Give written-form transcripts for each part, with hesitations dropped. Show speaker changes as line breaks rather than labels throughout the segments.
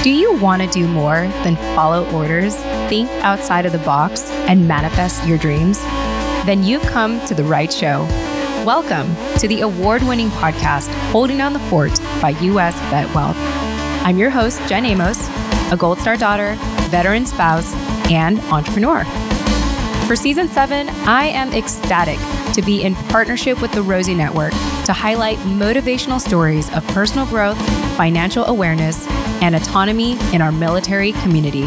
Do you want to do more than follow orders, think outside of the box, and manifest your dreams? Then you've come to the right show. Welcome to the award-winning podcast, Holding Down the Fort by US VetWealth. I'm your host, Jen Amos, a Gold Star daughter, veteran spouse, and entrepreneur. For Season 7, I am ecstatic to be in partnership with the Rosie Network to highlight motivational stories of personal growth, financial awareness, and autonomy in our military community.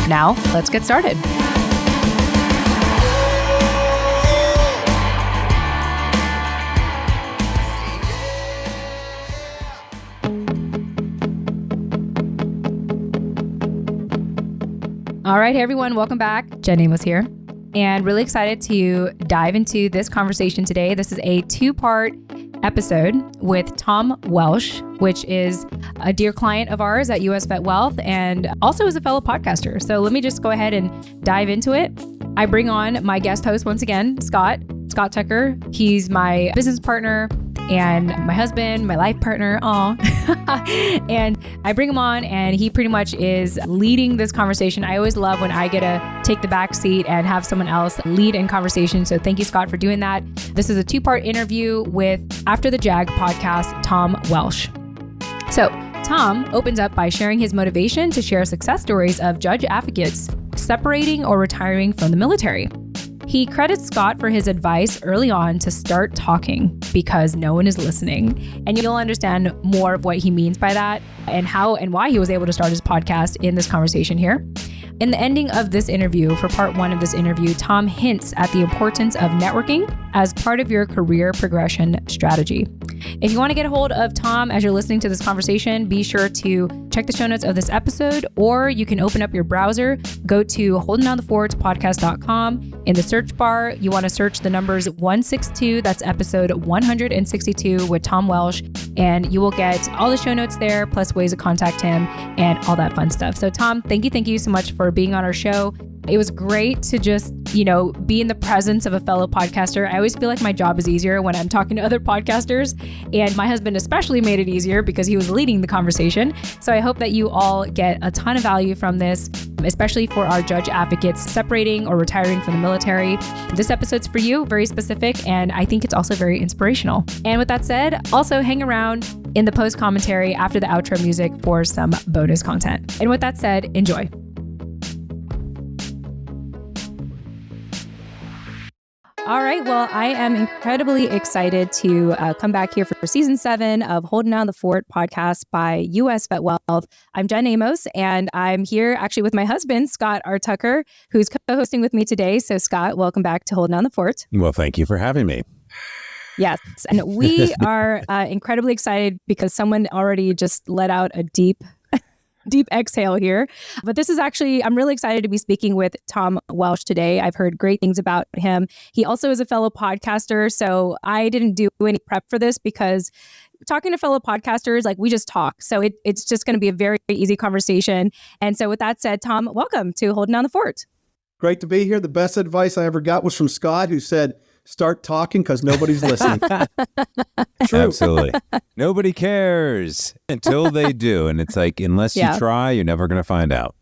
Now, let's get started. All right, hey everyone, welcome back. Jen Amos here, and really excited to dive into this conversation today. This is a two-part episode with Tom Welsh, which is a dear client of ours at US VetWealth and also is a fellow podcaster. So let me just go ahead and dive into it. I bring on my guest host once again, Scott Tucker. He's my business partner and my husband, my life partner. And I bring him on and he pretty much is leading this conversation. I always love when I get to take the back seat and have someone else lead in conversation. So thank you, Scott, for doing that. This is a two-part interview with After the JAG podcast, Tom Welsh. So Tom opens up by sharing his motivation to share success stories of judge advocates separating or retiring from the military. He credits Scott for his advice early on to start talking because no one is listening. And you'll understand more of what he means by that and how and why he was able to start his podcast in this conversation here. In the ending of this interview, for part one of this interview, Tom hints at the importance of networking as part of your career progression strategy. If you want to get a hold of Tom as you're listening to this conversation, be sure to check the show notes of this episode, or you can open up your browser, go to holdingdownthefortpodcast.com. In the search bar, you want to search the numbers 162, that's episode 162 with Tom Welsh, and you will get all the show notes there, plus ways to contact him and all that fun stuff. So Tom, thank you so much for being on our show. It was great to just, be in the presence of a fellow podcaster. I always feel like my job is easier when I'm talking to other podcasters, and my husband especially made it easier because he was leading the conversation. So I hope that you all get a ton of value from this, especially for our judge advocates separating or retiring from the military. This episode's for you, very specific, and I think it's also very inspirational. And with that said, also hang around in the post commentary after the outro music for some bonus content. And with that said, enjoy. All right. Well, I am incredibly excited to come back here for Season 7 of Holding Down the Fort podcast by US VetWealth. I'm Jen Amos, and I'm here actually with my husband, Scott R. Tucker, who's co-hosting with me today. So Scott, welcome back to Holding Down the Fort.
Well, thank you for having me.
Yes. And we are incredibly excited because someone already just let out a deep exhale here. But this is actually, I'm really excited to be speaking with Tom Welsh today. I've heard great things about him. He also is a fellow podcaster. So I didn't do any prep for this because talking to fellow podcasters, like we just talk. So it's just going to be a very easy conversation. And so with that said, Tom, welcome to Holding Down the Fort.
Great to be here. The best advice I ever got was from Scott, who said, start talking because nobody's listening.
True. Absolutely. Nobody cares until they do. And it's like, unless you try, you're never going to find out.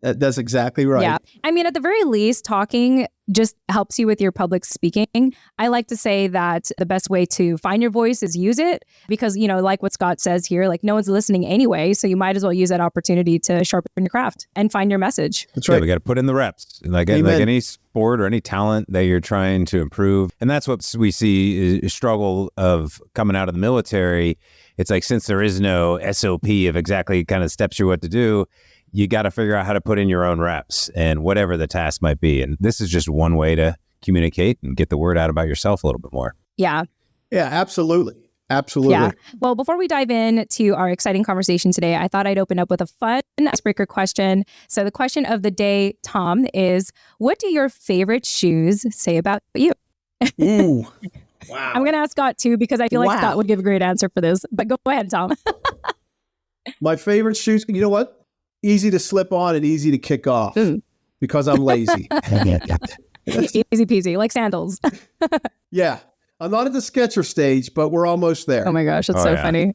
That's exactly right.
Yeah. I mean, at the very least, talking just helps you with your public speaking. I like to say that the best way to find your voice is use it because, like what Scott says here, like no one's listening anyway. So you might as well use that opportunity to sharpen your craft and find your message.
That's right.
Yeah, we got to put in the reps, like any sport or any talent that you're trying to improve. And that's what we see is struggle of coming out of the military. It's like, since there is no SOP of exactly kind of steps what to do, you got to figure out how to put in your own reps and whatever the task might be. And this is just one way to communicate and get the word out about yourself a little bit more.
Yeah.
Yeah, absolutely. Absolutely.
Yeah. Well, before we dive into our exciting conversation today, I thought I'd open up with a fun icebreaker question. So the question of the day, Tom, is what do your favorite shoes say about you?
Ooh. Wow.
I'm going to ask Scott too, because I feel like Scott would give a great answer for this, but go ahead, Tom.
My favorite shoes, you know what? Easy to slip on and easy to kick off because I'm lazy.
Easy peasy, like sandals.
Yeah. I'm not at the Sketcher stage, but we're almost there.
Oh my gosh, that's funny.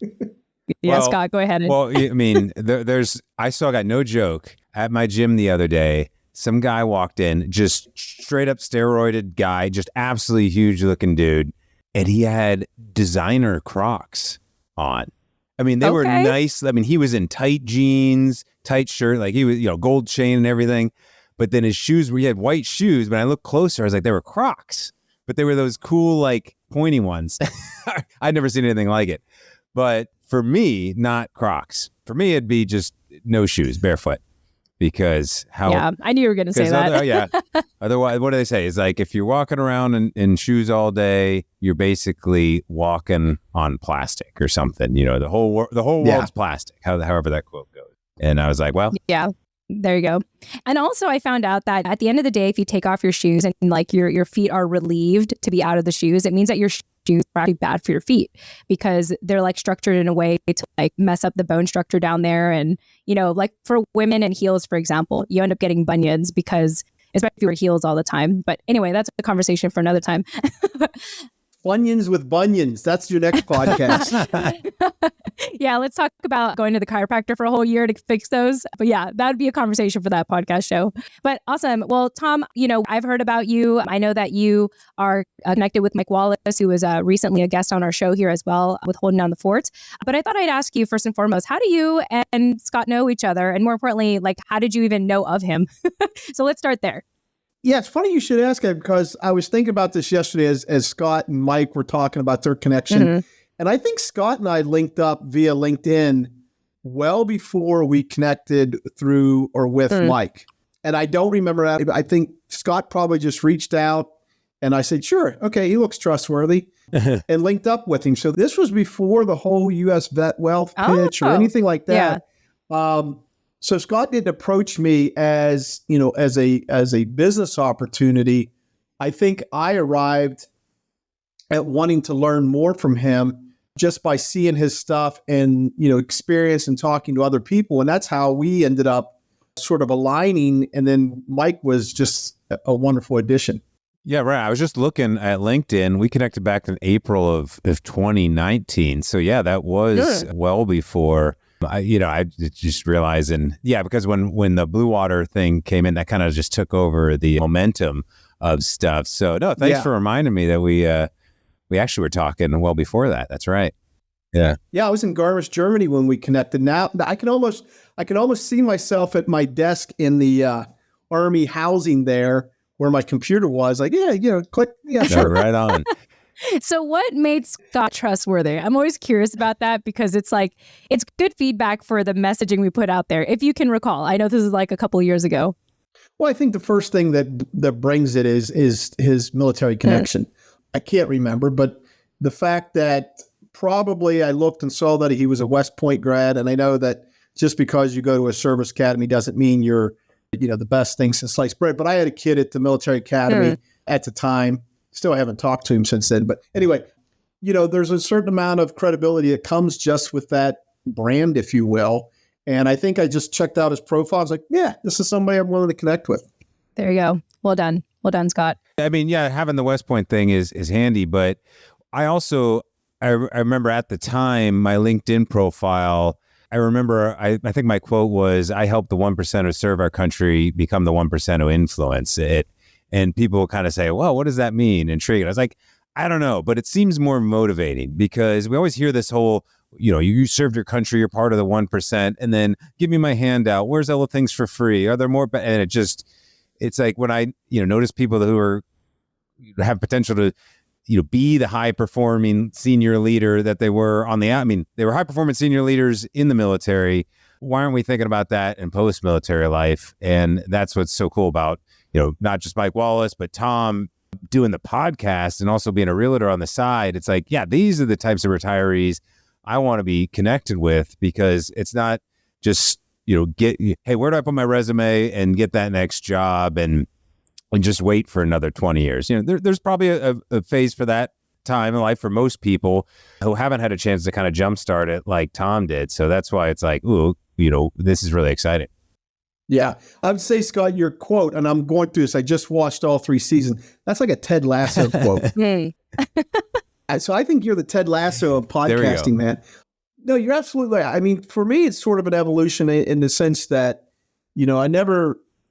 Yeah, well, Scott, go ahead.
Well, I mean, I got no joke at my gym the other day. Some guy walked in, just straight up steroided guy, just absolutely huge looking dude. And he had designer Crocs on. I mean, they were nice. I mean, he was in tight jeans, tight shirt, like he was, gold chain and everything. But then his shoes, he had white shoes. But I looked closer, I was like, they were Crocs. But they were those cool, like pointy ones. I'd never seen anything like it. But for me, not Crocs. For me, it'd be just no shoes, barefoot. Because
Yeah, I knew you were going to say that.
Otherwise, what do they say? It's like if you're walking around in shoes all day, you're basically walking on plastic or something. The whole world's plastic. However that quote goes. And I was like, well,
yeah. There you go. And also I found out that at the end of the day, if you take off your shoes and like your feet are relieved to be out of the shoes, it means that your shoes are actually bad for your feet because they're like structured in a way to like mess up the bone structure down there. And, like for women and heels, for example, you end up getting bunions because especially if you wear heels all the time. But anyway, that's a conversation for another time.
Bunions with bunions. That's your next podcast.
Yeah, let's talk about going to the chiropractor for a whole year to fix those. But yeah, that would be a conversation for that podcast show. But awesome. Well, Tom, I've heard about you. I know that you are connected with Mike Wallace, who was recently a guest on our show here as well with Holding Down the Fort. But I thought I'd ask you first and foremost, how do you and Scott know each other? And more importantly, like, how did you even know of him? So let's start there.
Yeah, it's funny you should ask it because I was thinking about this yesterday as Scott and Mike were talking about their connection. Mm-hmm. And I think Scott and I linked up via LinkedIn well before we connected through or with Mike. And I don't remember that. I think Scott probably just reached out and I said, sure, okay, he looks trustworthy and linked up with him. So this was before the whole US VetWealth pitch or anything like that. Yeah. So Scott didn't approach me as a business opportunity. I think I arrived at wanting to learn more from him just by seeing his stuff and, experience and talking to other people. And that's how we ended up sort of aligning. And then Mike was just a wonderful addition.
Yeah, right. I was just looking at LinkedIn. We connected back in April of 2019. So yeah, that was well before. I just realizing, because when the Blue Water thing came in, that kind of just took over the momentum of stuff. So no, thanks for reminding me that we actually were talking well before that. That's right. Yeah.
Yeah, I was in Garmisch, Germany when we connected. Now I can almost see myself at my desk in the Army housing there where my computer was. Like, click. Yeah, sure.
Right on.
So what made Scott trustworthy? I'm always curious about that because it's like, it's good feedback for the messaging we put out there. If you can recall, I know this is like a couple of years ago.
Well, I think the first thing that brings it is his military connection. I can't remember, but the fact that probably I looked and saw that he was a West Point grad. And I know that just because you go to a service academy doesn't mean you're, the best thing since sliced bread. But I had a kid at the military academy at the time. Still haven't talked to him since then. But anyway, there's a certain amount of credibility that comes just with that brand, if you will. And I think I just checked out his profile. I was like, yeah, this is somebody I'm willing to connect with.
There you go. Well done. Well done, Scott.
I mean, having the West Point thing is handy. But I also, I remember at the time, my LinkedIn profile, I remember, I think my quote was, I help the 1% who serve our country become the 1% who influence it. And people kind of say, well, what does that mean? Intrigued. I was like, I don't know, but it seems more motivating because we always hear this whole, you served your country, you're part of the 1%, and then give me my handout. Where's all the things for free? Are there more? And it's like when I, notice people who have potential to, be the high performing senior leader that they were they were high performing senior leaders in the military. Why aren't we thinking about that in post-military life? And that's what's so cool about, not just Mike Wallace, but Tom doing the podcast and also being a realtor on the side. It's like, these are the types of retirees I want to be connected with because it's not just, hey, where do I put my resume and get that next job and just wait for another 20 years. There's probably a phase for that time in life for most people who haven't had a chance to kind of jumpstart it like Tom did. So that's why it's like, ooh, this is really exciting.
Yeah. I would say, Scott, your quote, and I'm going through this, I just watched all 3 seasons. That's like a Ted Lasso quote. So I think you're the Ted Lasso of podcasting, man. No, you're absolutely right. I mean, for me, it's sort of an evolution in the sense that,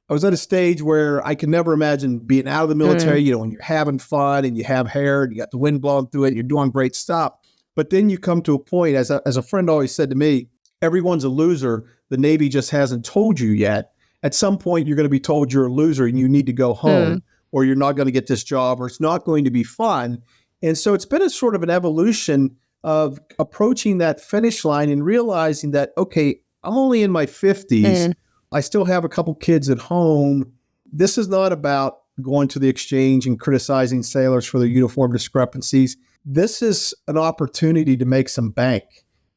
I was at a stage where I could never imagine being out of the military, when you're having fun and you have hair and you got the wind blowing through it, you're doing great stuff. But then you come to a point, as a friend always said to me, everyone's a loser. The Navy just hasn't told you yet. At some point, you're going to be told you're a loser and you need to go home, or you're not going to get this job, or it's not going to be fun. And so it's been a sort of an evolution of approaching that finish line and realizing that, okay, I'm only in my 50s. I still have a couple kids at home. This is not about going to the exchange and criticizing sailors for their uniform discrepancies. This is an opportunity to make some bank,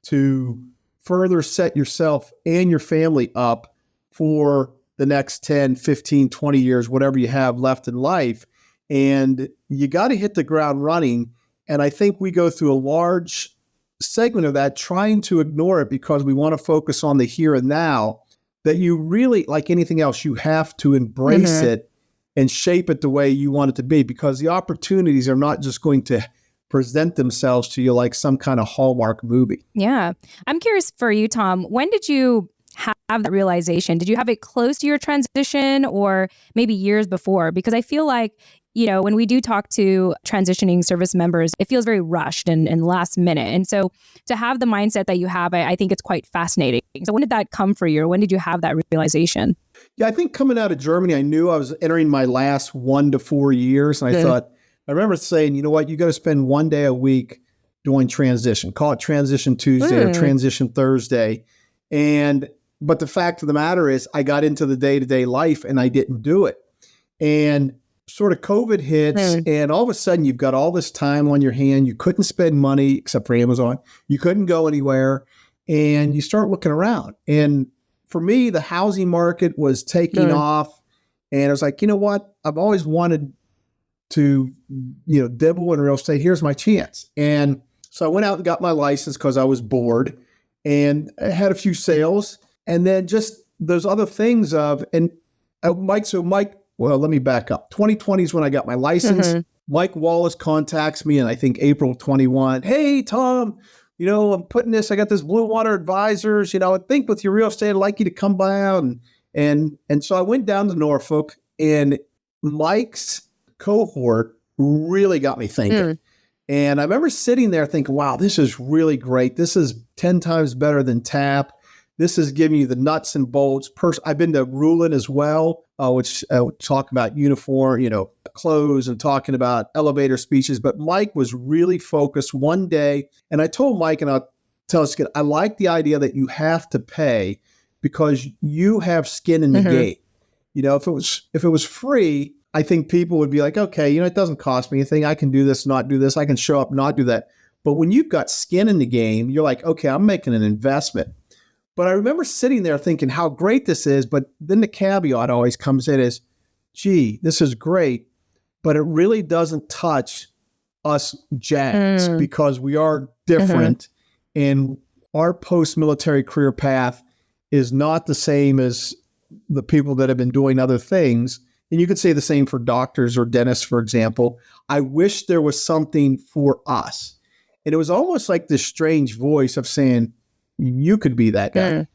to further set yourself and your family up for the next 10, 15, 20 years, whatever you have left in life. And you got to hit the ground running. And I think we go through a large segment of that trying to ignore it because we want to focus on the here and now, that you really, like anything else, you have to embrace it and shape it the way you want it to be, because the opportunities are not just going to present themselves to you like some kind of Hallmark movie.
Yeah. I'm curious for you, Tom, when did you have that realization? Did you have it close to your transition or maybe years before? Because I feel like, when we do talk to transitioning service members, it feels very rushed and last minute. And so to have the mindset that you have, I think it's quite fascinating. So when did that come for you? Or when did you have that realization?
Yeah, I think coming out of Germany, I knew I was entering my last 1 to 4 years. And I remember saying, you know what, you got to spend one day a week doing transition. Call it Transition Tuesday or Transition Thursday. But the fact of the matter is I got into the day-to-day life and I didn't do it. And sort of COVID hits and all of a sudden you've got all this time on your hand. You couldn't spend money except for Amazon. You couldn't go anywhere and you start looking around. And for me, the housing market was taking off and I was like, you know what? I've always wanted to, dabble in real estate. Here's my chance. And so I went out and got my license because I was bored and I had a few sales and then just those other things Mike, well, let me back up. 2020 is when I got my license. Mike Wallace contacts me in, I think, April 21. Hey, Tom, I'm putting this, I got this Blue Water Advisors, I think with your real estate, I'd like you to come by out. And so I went down to Norfolk and Mike's cohort really got me thinking. And I remember sitting there thinking, wow, this is really great. This is 10 times better than TAP. This is giving you the nuts and bolts. I've been to Rulin as well, which talk about uniform, clothes and talking about elevator speeches. But Mike was really focused one day. And I told Mike, and I'll tell us again, I like the idea that you have to pay because you have skin in the game. If it was free, I think people would be like, okay, it doesn't cost me anything. I can do this, not do this. I can show up, not do that. But when you've got skin in the game, you're like, okay, I'm making an investment. But I remember sitting there thinking how great this is. But then the caveat always comes in is, gee, this is great, but it really doesn't touch us JAGs because we are different and our post-military career path is not the same as the people that have been doing other things. And you could say the same for doctors or dentists, for example. I wish there was something for us. And it was almost like this strange voice of saying, you could be that guy.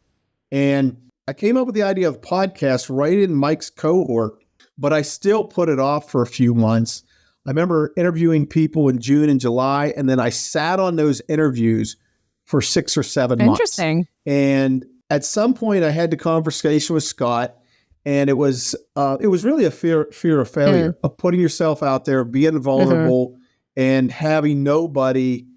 And I came up with the idea of podcasts right in Mike's cohort, but I still put it off for a few months. I remember interviewing people in June and July, and then I sat on those interviews for 6 or 7 months.
Interesting.
And at some point I had the conversation with Scott, and it was really a fear of failure, of putting yourself out there, being vulnerable, and having nobody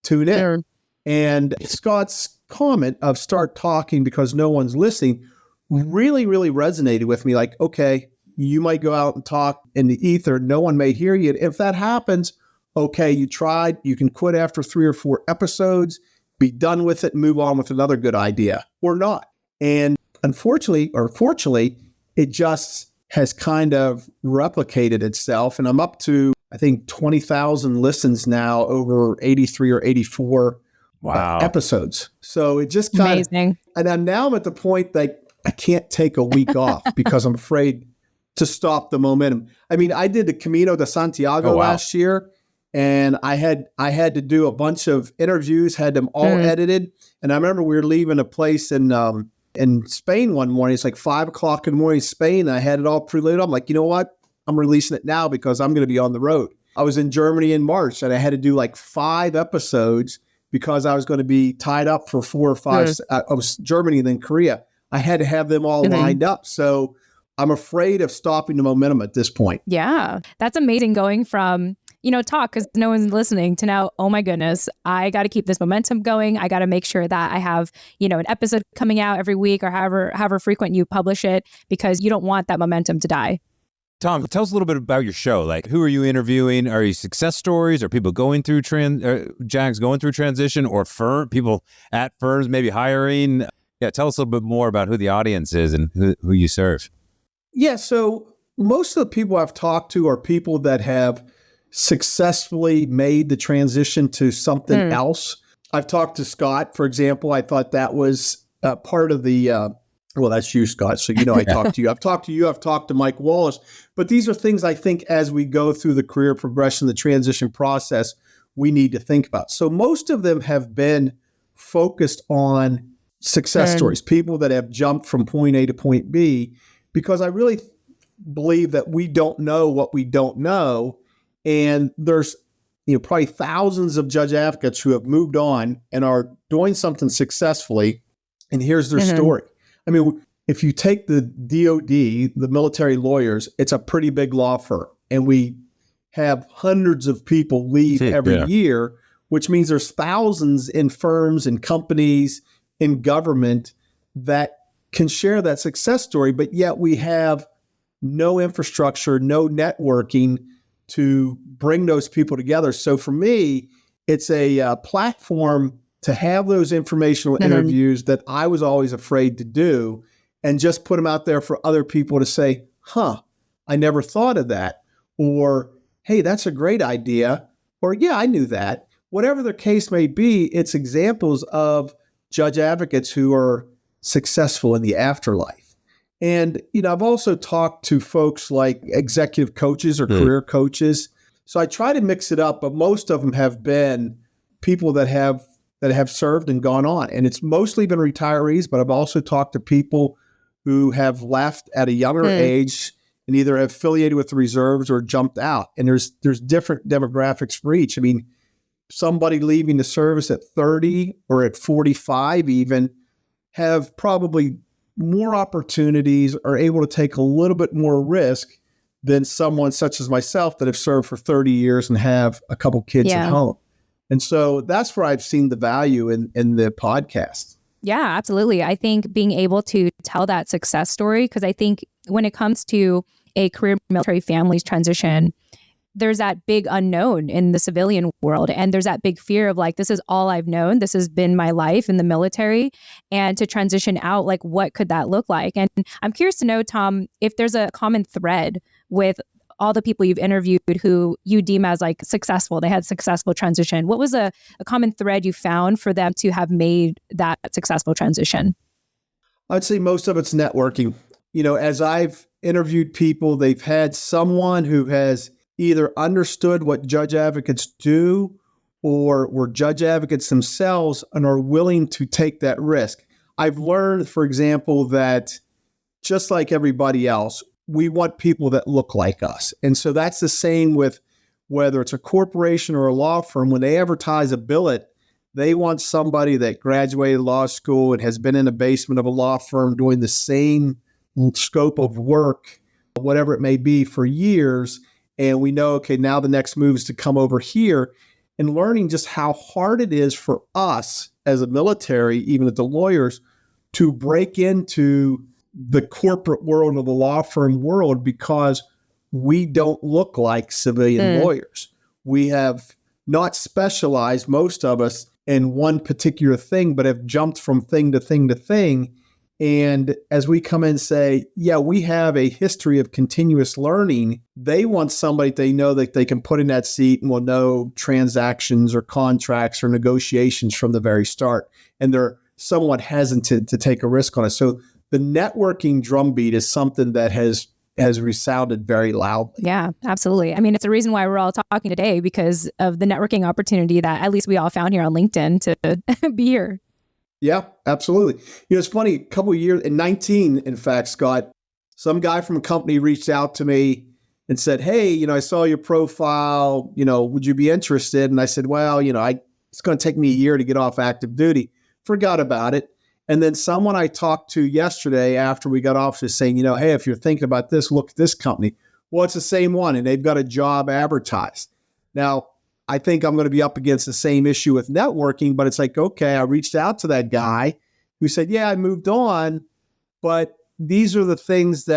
tune in. And Scott's comment of start talking because no one's listening really, really resonated with me. Like, okay, you might go out and talk in the ether. No one may hear you. If that happens, okay, you tried. You can quit after 3 or 4 episodes, be done with it, and move on with another good idea or not. And unfortunately, or fortunately, it just has kind of replicated itself. And I'm up to, I think, 20,000 listens now over 83 or 84 episodes. So it just kind
amazing.
And now I'm at the point that I can't take a week off because I'm afraid to stop the momentum. I mean, I did the Camino de Santiago last year, And I had to do a bunch of interviews, had them all edited. And I remember we were leaving a place in Spain one morning. It's like 5 o'clock in the morning in Spain. And I had it all preloaded. I'm like, you know what? I'm releasing it now because I'm going to be on the road. I was in Germany in March and I had to do like 5 episodes because I was going to be tied up for 4 or 5. I was Germany and then Korea. I had to have them all lined up. So I'm afraid of stopping the momentum at this point.
Yeah, that's amazing going from, talk because no one's listening to now, oh my goodness, I got to keep this momentum going. I got to make sure that I have, an episode coming out every week or however frequent you publish it, because you don't want that momentum to die.
Tom, tell us a little bit about your show. Like, who are you interviewing? Are you success stories? Are people going through JAGs going through transition, or people at firms maybe hiring? Yeah, tell us a little bit more about who the audience is and who you serve.
Yeah, so most of the people I've talked to are people that have successfully made the transition to something else. I've talked to Scott, for example. I thought that was part of the well, that's you, Scott. So, I talked to you. I've talked to you. I've talked to Mike Wallace. But these are things I think as we go through the career progression, the transition process, we need to think about. So most of them have been focused on success stories, people that have jumped from point A to point B, because I really believe that we don't know what we don't know. And there's probably thousands of judge advocates who have moved on and are doing something successfully. And here's their story. I mean, if you take the DOD, the military lawyers, it's a pretty big law firm. And we have hundreds of people leave every year, which means there's thousands in firms and companies in government that can share that success story. But yet we have no infrastructure, no networking to bring those people together. So for me, it's a platform to have those informational interviews that I was always afraid to do, and just put them out there for other people to say, I never thought of that. Or, hey, that's a great idea. Or, yeah, I knew that. Whatever the case may be, it's examples of judge advocates who are successful in the afterlife. And, I've also talked to folks like executive coaches or career coaches. So I try to mix it up, but most of them have been people that have served and gone on. And it's mostly been retirees, but I've also talked to people who have left at a younger age and either have affiliated with the reserves or jumped out. And there's different demographics for each. I mean, somebody leaving the service at 30 or at 45 even have probably more opportunities, are able to take a little bit more risk than someone such as myself that have served for 30 years and have a couple kids at home. And so that's where I've seen the value in the podcast.
Yeah, absolutely. I think being able to tell that success story, because I think when it comes to a career military family's transition, there's that big unknown in the civilian world. And there's that big fear of like, this is all I've known. This has been my life in the military. And to transition out, like, what could that look like? And I'm curious to know, Tom, if there's a common thread with all the people you've interviewed who you deem as like successful, they had successful transition. What was a common thread you found for them to have made that successful transition?
I'd say most of it's networking. As I've interviewed people, they've had someone who has either understood what judge advocates do or were judge advocates themselves and are willing to take that risk. I've learned, for example, that just like everybody else, we want people that look like us. And so that's the same with whether it's a corporation or a law firm. When they advertise a billet, they want somebody that graduated law school and has been in the basement of a law firm doing the same scope of work, whatever it may be, for years. And we know, okay, now the next move is to come over here, and learning just how hard it is for us as a military, even as the lawyers, to break into the corporate world of the law firm world, because we don't look like civilian lawyers. We have not specialized, most of us, in one particular thing, but have jumped from thing to thing to thing. And as we come in and say, yeah, we have a history of continuous learning, they want somebody they know that they can put in that seat and will know transactions or contracts or negotiations from the very start. And they're somewhat hesitant to take a risk on it. So the networking drumbeat is something that has has resounded very loudly.
Yeah, absolutely. I mean, it's the reason why we're all talking today, because of the networking opportunity that at least we all found here on LinkedIn to be here.
Yeah, absolutely. It's funny, a couple of years, in 19, in fact, Scott, some guy from a company reached out to me and said, hey, I saw your profile, would you be interested? And I said, well, it's going to take me a year to get off active duty. Forgot about it. And then someone I talked to yesterday after we got off is saying, hey, if you're thinking about this, look at this company. Well, it's the same one, and they've got a job advertised. Now, I think I'm going to be up against the same issue with networking, but it's like, okay, I reached out to that guy who said, yeah, I moved on, but these are the things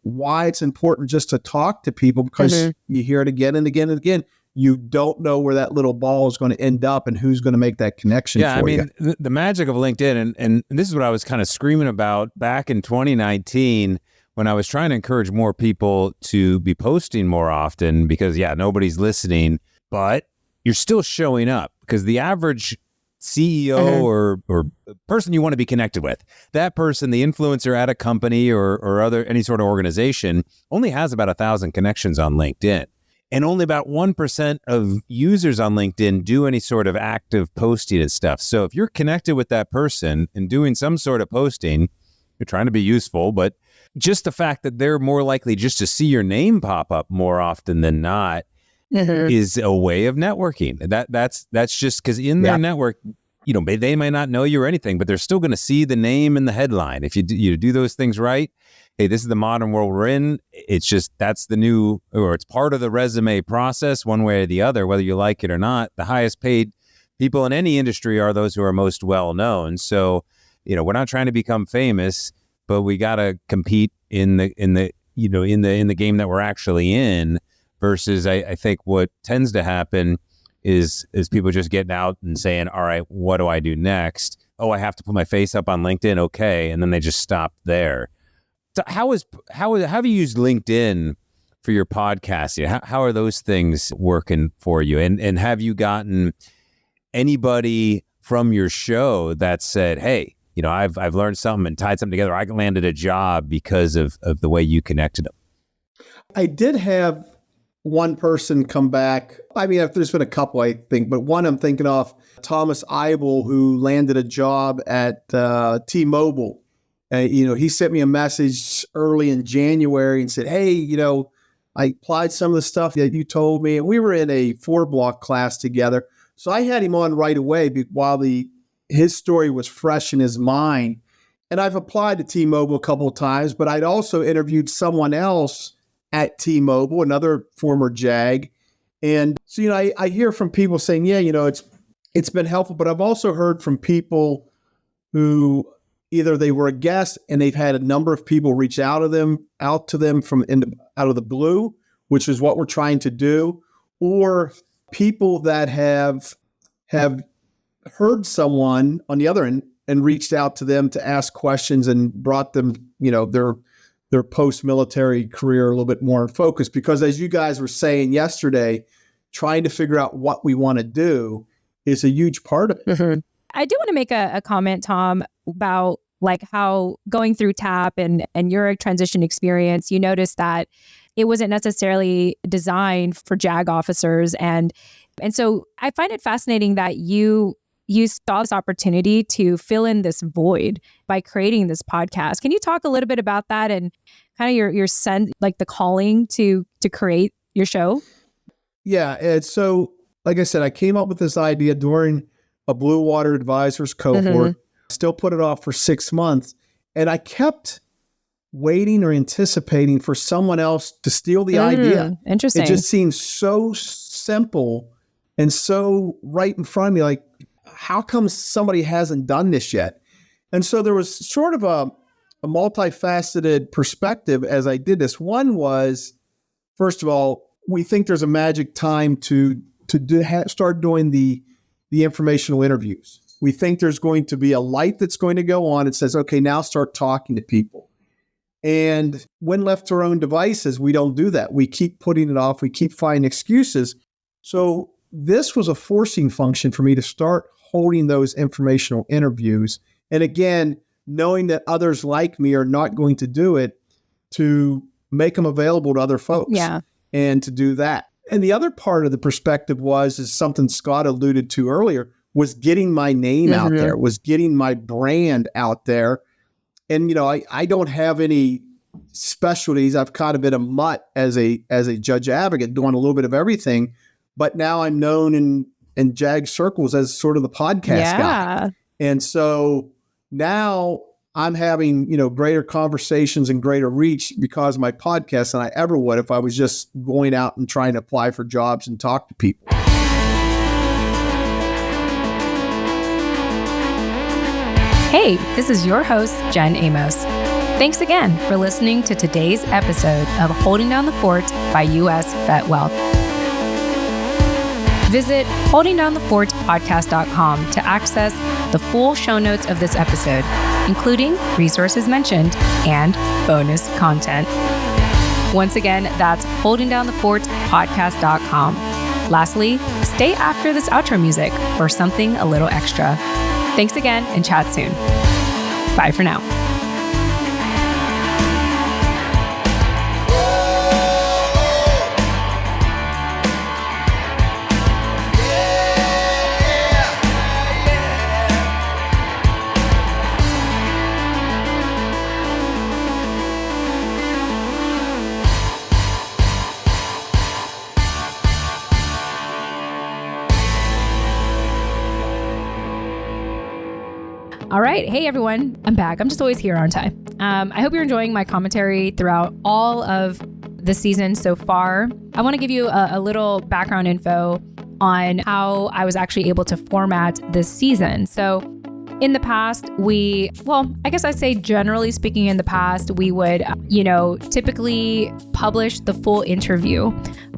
why it's important just to talk to people, because you hear it again and again and again. You don't know where that little ball is going to end up and who's going to make that connection for you.
The magic of LinkedIn, and this is what I was kind of screaming about back in 2019 when I was trying to encourage more people to be posting more often, because, nobody's listening, but you're still showing up, because the average CEO or person you want to be connected with, that person, the influencer at a company or any sort of organization, only has about 1,000 connections on LinkedIn. And only about 1% of users on LinkedIn do any sort of active posting and stuff. So if you're connected with that person and doing some sort of posting, you're trying to be useful, but just the fact that they're more likely just to see your name pop up more often than not is a way of networking. That's just because in their network, they might not know you or anything, but they're still going to see the name and the headline. If you do those things right, hey, this is the modern world we're in. It's just, that's the new, or it's part of the resume process one way or the other, whether you like it or not. The highest paid people in any industry are those who are most well known. So, we're not trying to become famous, but we got to compete in the game that we're actually in, versus I think what tends to happen is people just getting out and saying, all right, what do I do next? Oh, I have to put my face up on LinkedIn. Okay. And then they just stop there. So how have you used LinkedIn for your podcast? How are those things working for you? And have you gotten anybody from your show that said, hey, I've learned something and tied something together. I landed a job because of the way you connected them?
I did have one person come back. I mean, there's been a couple, I think, but one I'm thinking of, Thomas Eibel, who landed a job at T-Mobile. He sent me a message early in January and said, hey, I applied some of the stuff that you told me, and we were in a 4-block class together. So I had him on right away while his story was fresh in his mind. And I've applied to T-Mobile a couple of times, but I'd also interviewed someone else at T-Mobile, another former JAG. And so, I hear from people saying, yeah, it's been helpful, but I've also heard from people who either they were a guest and they've had a number of people reach out to them out of the blue, which is what we're trying to do, or people that have heard someone on the other end and reached out to them to ask questions and brought them, their post-military career a little bit more in focus. Because as you guys were saying yesterday, trying to figure out what we want to do is a huge part of it.
I do want to make a comment, Tom, about how going through TAP and your transition experience, you noticed that it wasn't necessarily designed for JAG officers. And so I find it fascinating that you saw this opportunity to fill in this void by creating this podcast. Can you talk a little bit about that and kind of your sense, the calling to create your show?
Yeah. And so, like I said, I came up with this idea during a Blue Water Advisors cohort, still put it off for 6 months. And I kept waiting or anticipating for someone else to steal the idea.
Interesting.
It just seems so simple and so right in front of me. How come somebody hasn't done this yet? And so there was sort of a multifaceted perspective as I did this. One was, first of all, we think there's a magic time to start doing the informational interviews. We think there's going to be a light that's going to go on. It says, okay, now start talking to people. And when left to our own devices, we don't do that. We keep putting it off. We keep finding excuses. So this was a forcing function for me to start holding those informational interviews. And again, knowing that others like me are not going to do it, to make them available to other folks.
Yeah.
And to do that. And the other part of the perspective is something Scott alluded to earlier, was getting my name out there, was getting my brand out there. And, you know, I don't have any specialties. I've kind of been a mutt as a judge advocate, doing a little bit of everything. But now I'm known in JAG circles as sort of the podcast guy. And so now I'm having, you know, greater conversations and greater reach because of my podcast than I ever would if I was just going out and trying to apply for jobs and talk to people.
Hey, this is your host, Jen Amos. Thanks again for listening to today's episode of Holding Down the Fort by US VetWealth. Visit holdingdownthefortpodcast.com to access the full show notes of this episode, including resources mentioned and bonus content. Once again, that's holdingdownthefortpodcast.com. Lastly, stay after this outro music for something a little extra. Thanks again and chat soon. Bye for now. All right. Hey, everyone. I'm back. I'm just always here, aren't I? I hope you're enjoying my commentary throughout all of the season so far. I want to give you a little background info on how I was actually able to format this season. So in the past, I guess I'd say generally speaking in the past, we would, typically publish the full interview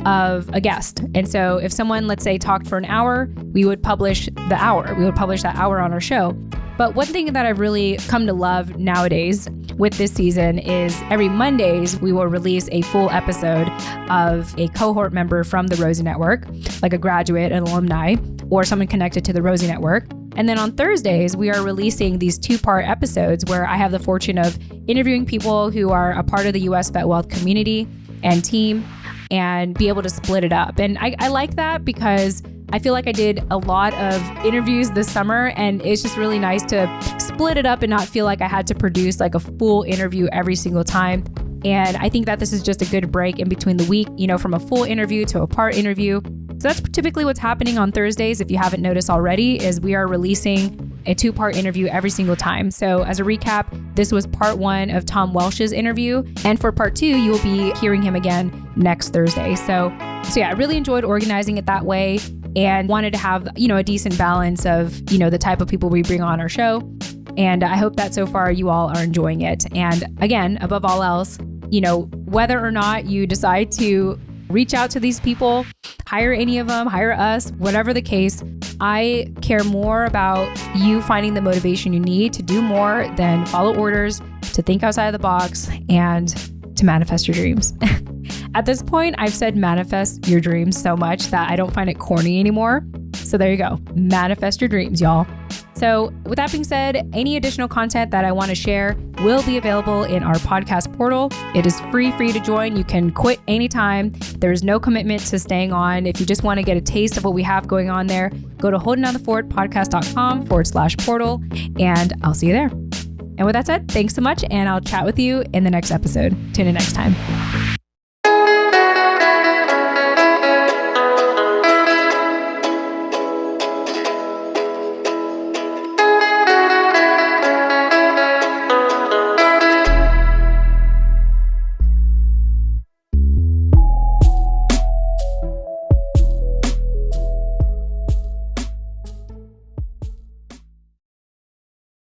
of a guest. And so if someone, let's say, talked for an hour, we would publish the hour. We would publish that hour on our show. But one thing that I've really come to love nowadays with this season is every Mondays, we will release a full episode of a cohort member from the Rosie Network, like a graduate, an alumni, or someone connected to the Rosie Network. And then on Thursdays, we are releasing these 2-part episodes where I have the fortune of interviewing people who are a part of the US VetWealth community and team and be able to split it up. And I like that because I feel like I did a lot of interviews this summer, and it's just really nice to split it up and not feel like I had to produce like a full interview every single time. And I think that this is just a good break in between the week, from a full interview to a part interview. So that's typically what's happening on Thursdays. If you haven't noticed already, is we are releasing a 2-part interview every single time. So as a recap, this was part 1 of Tom Welsh's interview. And for part 2, you will be hearing him again next Thursday. So yeah, I really enjoyed organizing it that way and wanted to have, a decent balance of, the type of people we bring on our show. And I hope that so far you all are enjoying it. And again, above all else, whether or not you decide to reach out to these people, hire any of them, hire us, whatever the case, I care more about you finding the motivation you need to do more than follow orders, to think outside of the box, and to manifest your dreams. At this point, I've said manifest your dreams so much that I don't find it corny anymore. So there you go. Manifest your dreams, y'all. So with that being said, any additional content that I want to share will be available in our podcast portal. It is free for you to join. You can quit anytime. There's no commitment to staying on. If you just want to get a taste of what we have going on there, go to holdingdownthefortpodcast.com/portal, and I'll see you there. And with that said, thanks so much, and I'll chat with you in the next episode. Tune in next time.